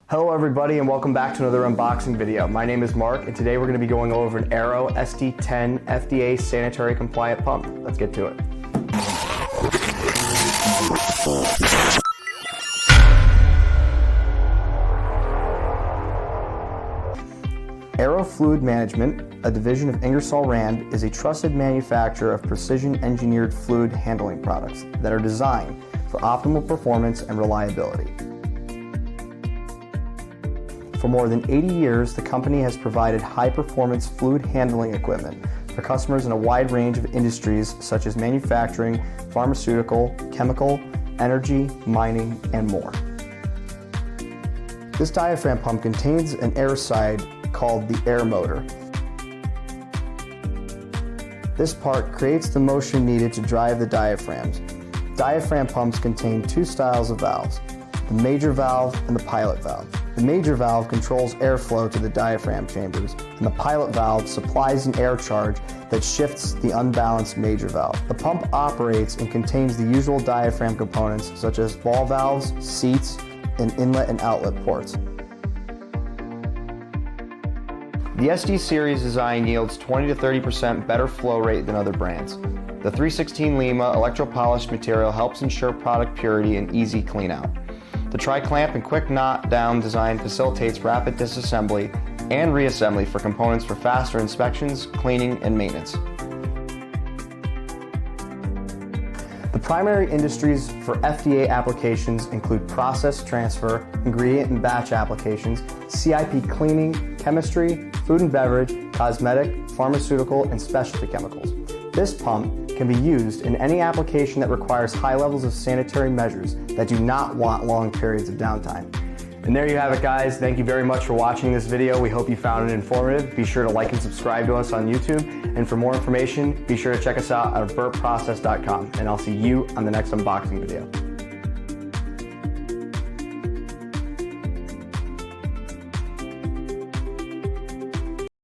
Hello everybody and welcome back to another unboxing video. My name is Mark and today we're going to be going over an ARO SD10 FDA sanitary compliant pump. Let's get to it. ARO Fluid Management, a division of Ingersoll Rand, is a trusted manufacturer of precision-engineered fluid handling products that are designed for optimal performance and reliability. For more than 80 years, the company has provided high-performance fluid handling equipment for customers in a wide range of industries such as manufacturing, pharmaceutical, chemical, energy, mining, and more. This diaphragm pump contains an air side called the air motor. This part creates the motion needed to drive the diaphragms. Diaphragm pumps contain two styles of valves, the major valve and the pilot valve. The major valve controls airflow to the diaphragm chambers, and the pilot valve supplies an air charge that shifts the unbalanced major valve. The pump operates and contains the usual diaphragm components such as ball valves, seats, and inlet and outlet ports. The SD series design yields 20 to 30% better flow rate than other brands. The 316 Lima electro-polished material helps ensure product purity and easy clean out. The tri-clamp and quick knot down design facilitates rapid disassembly and reassembly for components for faster inspections, cleaning, and maintenance. The primary industries for FDA applications include process transfer, ingredient and batch applications, CIP cleaning, chemistry, food and beverage, cosmetic, pharmaceutical, and specialty chemicals. This pump can be used in any application that requires high levels of sanitary measures that do not want long periods of downtime. And there you have it, guys. Thank you very much for watching this video. We hope you found it informative. Be sure to like and subscribe to us on YouTube. And for more information, be sure to check us out at burpprocess.com. And I'll see you on the next unboxing video.